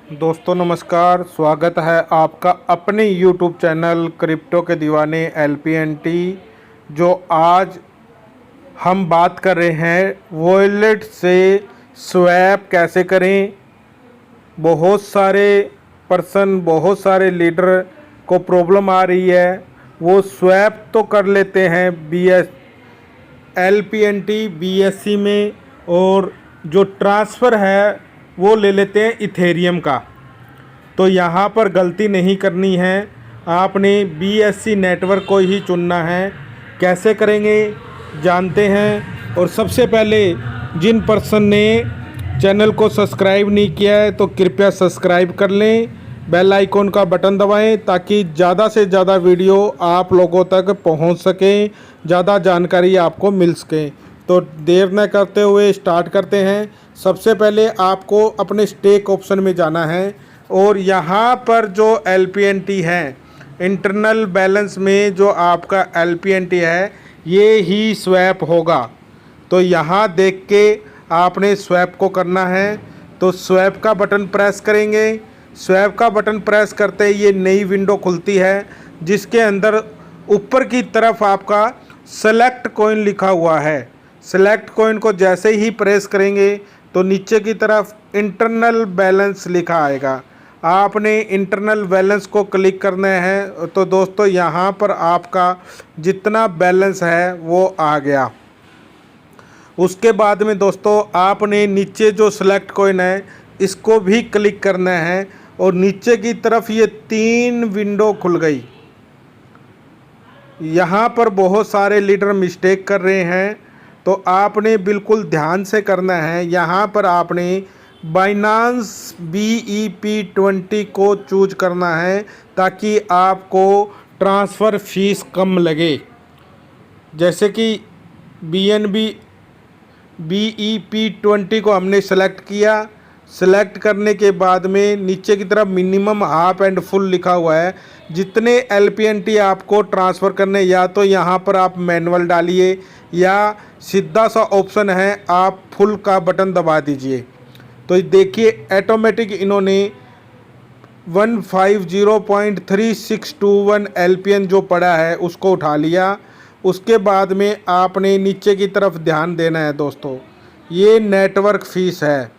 दोस्तों नमस्कार, स्वागत है आपका अपने YouTube चैनल क्रिप्टो के दीवाने LPNT। जो आज हम बात कर रहे हैं वॉलेट से स्वैप कैसे करें। बहुत सारे लीडर को प्रॉब्लम आ रही है, वो स्वैप तो कर लेते हैं LPNT BSC में, और जो ट्रांसफ़र है वो ले लेते हैं इथेरियम का। तो यहाँ पर गलती नहीं करनी है, आपने BSC नेटवर्क को ही चुनना है। कैसे करेंगे जानते हैं। और सबसे पहले जिन पर्सन ने चैनल को सब्सक्राइब नहीं किया है तो कृपया सब्सक्राइब कर लें, बेल आइकॉन का बटन दबाएं ताकि ज़्यादा से ज़्यादा वीडियो आप लोगों तक पहुंच सकें, ज़्यादा जानकारी आपको मिल सके। तो देर न करते हुए स्टार्ट करते हैं। सबसे पहले आपको अपने स्टेक ऑप्शन में जाना है और यहाँ पर जो LPNT है, इंटरनल बैलेंस में जो आपका LPNT है ये ही स्वैप होगा। तो यहाँ देख के आपने स्वैप को करना है। तो स्वैप का बटन प्रेस करेंगे। स्वैप का बटन प्रेस करते ही ये नई विंडो खुलती है, जिसके अंदर ऊपर की तरफ आपका सेलेक्ट कॉइन लिखा हुआ है। सेलेक्ट कॉइन को जैसे ही प्रेस करेंगे तो नीचे की तरफ इंटरनल बैलेंस लिखा आएगा। आपने इंटरनल बैलेंस को क्लिक करना है। तो दोस्तों यहाँ पर आपका जितना बैलेंस है वो आ गया। उसके बाद में दोस्तों आपने नीचे जो सेलेक्ट कॉइन है इसको भी क्लिक करना है और नीचे की तरफ ये 3 विंडो खुल गई। यहाँ पर बहुत सारे लीडर मिस्टेक कर रहे हैं, तो आपने बिल्कुल ध्यान से करना है। यहाँ पर आपने बाइनांस BEP20 को चूज करना है ताकि आपको ट्रांसफ़र फीस कम लगे। जैसे कि BEP20 को हमने सेलेक्ट किया। सेलेक्ट करने के बाद में नीचे की तरफ मिनिमम हाफ एंड फुल लिखा हुआ है। जितने LPNT आपको ट्रांसफ़र करने, या तो यहाँ पर आप मैनुअल डालिए या सीधा सा ऑप्शन है आप फुल का बटन दबा दीजिए। तो देखिए ऑटोमेटिक इन्होंने 150.3621 LPN जो पड़ा है उसको उठा लिया। उसके बाद में आपने नीचे की तरफ ध्यान देना है दोस्तों, ये नेटवर्क फ़ीस है,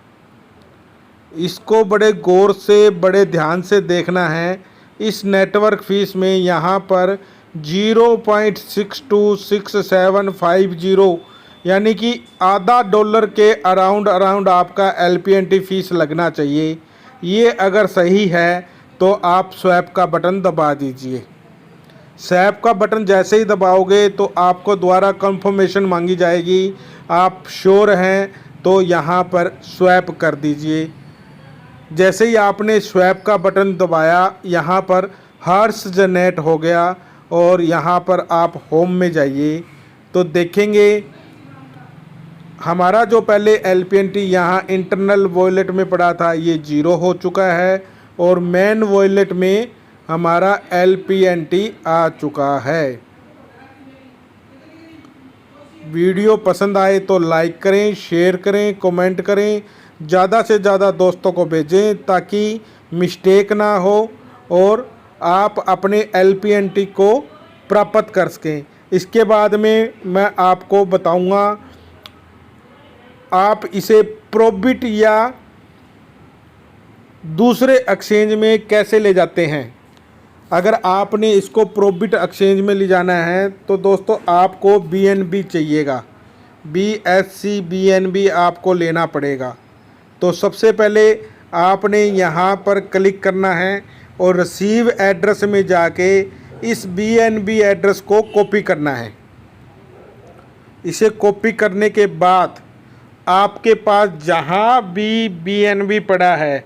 इसको बड़े गौर से बड़े ध्यान से देखना है। इस नेटवर्क फ़ीस में यहाँ पर 0.626750 यानी कि आधा डॉलर के अराउंड आपका LPNT फ़ीस लगना चाहिए। ये अगर सही है तो आप स्वैप का बटन दबा दीजिए। स्वैप का बटन जैसे ही दबाओगे तो आपको दोबारा कंफर्मेशन मांगी जाएगी। आप श्योर हैं तो यहाँ पर स्वैप कर दीजिए। जैसे ही आपने स्वैप का बटन दबाया यहाँ पर हर्ष जनरेट हो गया और यहाँ पर आप होम में जाइए तो देखेंगे हमारा जो पहले LPNT यहाँ इंटरनल वॉलेट में पड़ा था ये 0 हो चुका है और मेन वॉलेट में हमारा LPNT आ चुका है। वीडियो पसंद आए तो लाइक करें, शेयर करें, कमेंट करें, ज़्यादा से ज़्यादा दोस्तों को भेजें ताकि मिस्टेक ना हो और आप अपने LPNT को प्राप्त कर सकें। इसके बाद में मैं आपको बताऊंगा आप इसे प्रोबिट या दूसरे एक्सचेंज में कैसे ले जाते हैं। अगर आपने इसको प्रोबिट एक्सचेंज में ले जाना है तो दोस्तों आपको BNB चाहिएगा, BSC BNB आपको लेना पड़ेगा। तो सबसे पहले आपने यहाँ पर क्लिक करना है और रिसीव एड्रेस में जाके इस BNB एड्रेस को कॉपी करना है। इसे कॉपी करने के बाद आपके पास जहाँ भी BNB पड़ा है,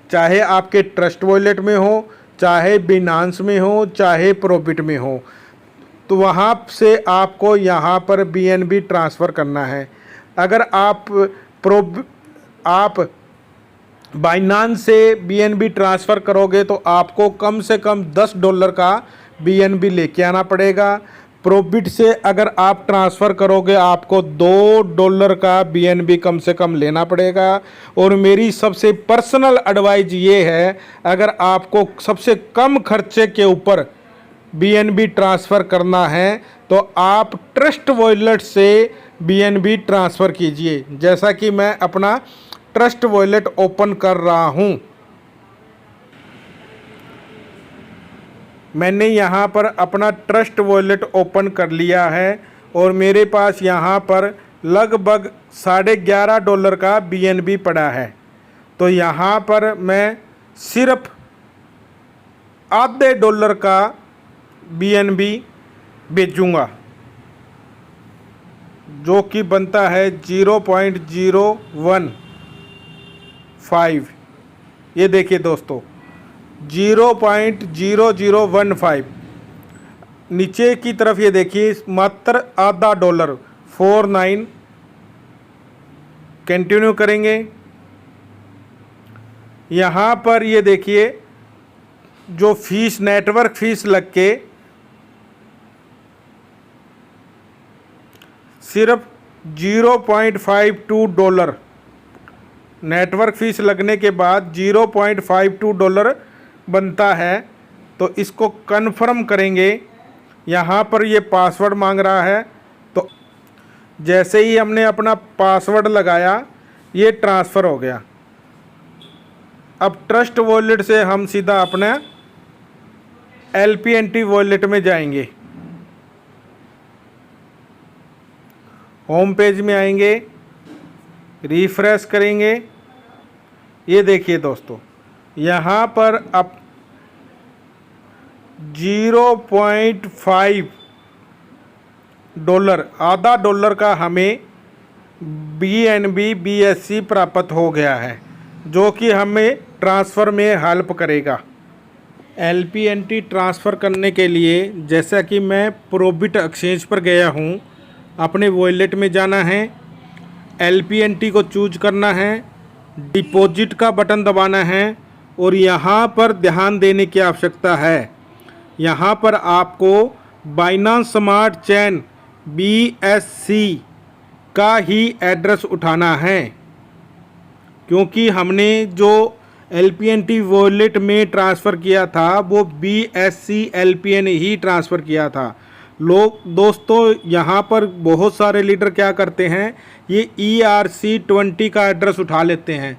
चाहे आपके ट्रस्ट वॉलेट में हो, चाहे बिनांस में हो, चाहे प्रोबिट में हो, तो वहाँ से आपको यहाँ पर BNB ट्रांसफ़र करना है। अगर आप बाइनांस से BNB ट्रांसफ़र करोगे तो आपको कम से कम $10 का BNB लेके आना पड़ेगा। प्रोबिट से अगर आप ट्रांसफ़र करोगे आपको $2 का BNB कम से कम लेना पड़ेगा। और मेरी सबसे पर्सनल एडवाइस ये है, अगर आपको सबसे कम खर्चे के ऊपर BNB ट्रांसफ़र करना है तो आप ट्रस्ट वॉलेट से BNB ट्रांसफ़र कीजिए। जैसा कि मैं अपना ट्रस्ट वॉलेट ओपन कर रहा हूँ। मैंने यहाँ पर अपना ट्रस्ट वॉलेट ओपन कर लिया है और मेरे पास यहाँ पर लगभग $11.5 का BNB पड़ा है। तो यहाँ पर मैं सिर्फ $0.5 का BNB भेजूँगा, जो कि बनता है 0.015। ये देखिए दोस्तों, 0.0015। नीचे की तरफ ये देखिए, मात्र $0.5 49। कंटिन्यू करेंगे। यहाँ पर ये देखिए, जो फीस, नेटवर्क फीस लग के सिर्फ $0.52, नेटवर्क फीस लगने के बाद $0.52 बनता है। तो इसको कन्फर्म करेंगे। यहाँ पर ये पासवर्ड मांग रहा है, तो जैसे ही हमने अपना पासवर्ड लगाया ये ट्रांसफ़र हो गया। अब ट्रस्ट वॉलेट से हम सीधा अपना LPNT वॉलेट में जाएंगे। होम पेज में आएंगे, रिफ्रेश करेंगे। ये देखिए दोस्तों, यहाँ पर अब $0.5 $0.5 का हमें BNB BSC प्राप्त हो गया है, जो कि हमें ट्रांसफ़र में हेल्प करेगा। LPNT ट्रांसफ़र करने के लिए जैसा कि मैं प्रोबिट एक्सचेंज पर गया हूँ, अपने वॉलेट में जाना है, LPNT को चूज करना है, डिपॉजिट का बटन दबाना है और यहाँ पर ध्यान देने की आवश्यकता है। यहाँ पर आपको बाइनांस स्मार्ट चेन BSC का ही एड्रेस उठाना है, क्योंकि हमने जो LPNT वॉलेट में ट्रांसफ़र किया था वो BSC LPN ही ट्रांसफ़र किया था। लोग दोस्तों, यहाँ पर बहुत सारे लीडर क्या करते हैं, ये ERC20 का एड्रेस उठा लेते हैं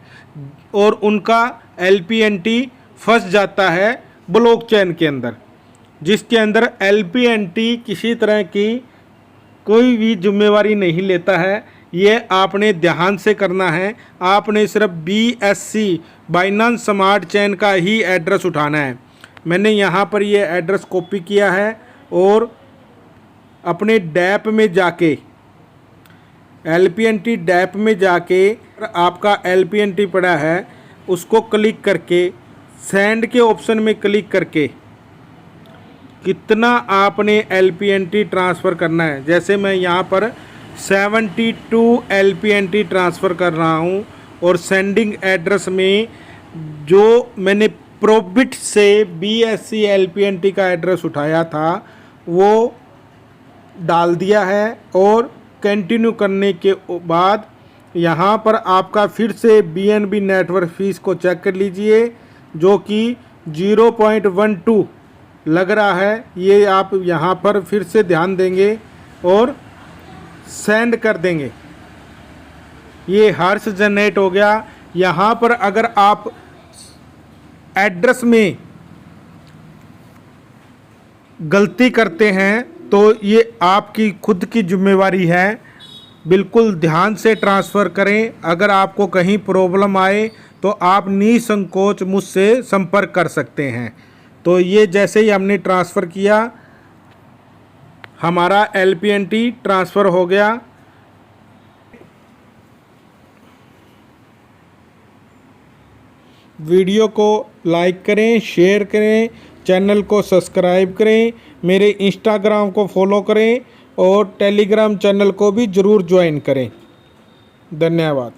और उनका LPNT फंस जाता है ब्लॉकचेन के अंदर, जिसके अंदर LPNT किसी तरह की कोई भी जिम्मेवारी नहीं लेता है। ये आपने ध्यान से करना है। आपने सिर्फ BSC बाइनांस स्मार्ट चेन का ही एड्रेस उठाना है। मैंने यहाँ पर ये एड्रेस कॉपी किया है और अपने डैप में जाके, LPNT डैप में जाके आपका LPNT पड़ा है, उसको क्लिक करके सेंड के ऑप्शन में क्लिक करके कितना आपने LPNT ट्रांसफ़र करना है। जैसे मैं यहाँ पर 72 LPNT ट्रांसफ़र कर रहा हूँ और सेंडिंग एड्रेस में जो मैंने प्रोबिट से BSC LPNT का एड्रेस उठाया था वो डाल दिया है। और कंटिन्यू करने के बाद यहाँ पर आपका फिर से BNB नेटवर्क फीस को चेक कर लीजिए, जो कि 0.12 लग रहा है। ये आप यहाँ पर फिर से ध्यान देंगे और सेंड कर देंगे। ये हर्ष जनरेट हो गया। यहाँ पर अगर आप एड्रेस में गलती करते हैं तो ये आपकी खुद की जिम्मेवारी है। बिल्कुल ध्यान से ट्रांसफ़र करें। अगर आपको कहीं प्रॉब्लम आए तो आप निसंकोच मुझसे संपर्क कर सकते हैं। तो ये जैसे ही हमने ट्रांसफ़र किया, हमारा LPNT ट्रांसफ़र हो गया। वीडियो को लाइक करें, शेयर करें, चैनल को सब्सक्राइब करें, मेरे इंस्टाग्राम को फॉलो करें और टेलीग्राम चैनल को भी ज़रूर ज्वाइन करें। धन्यवाद।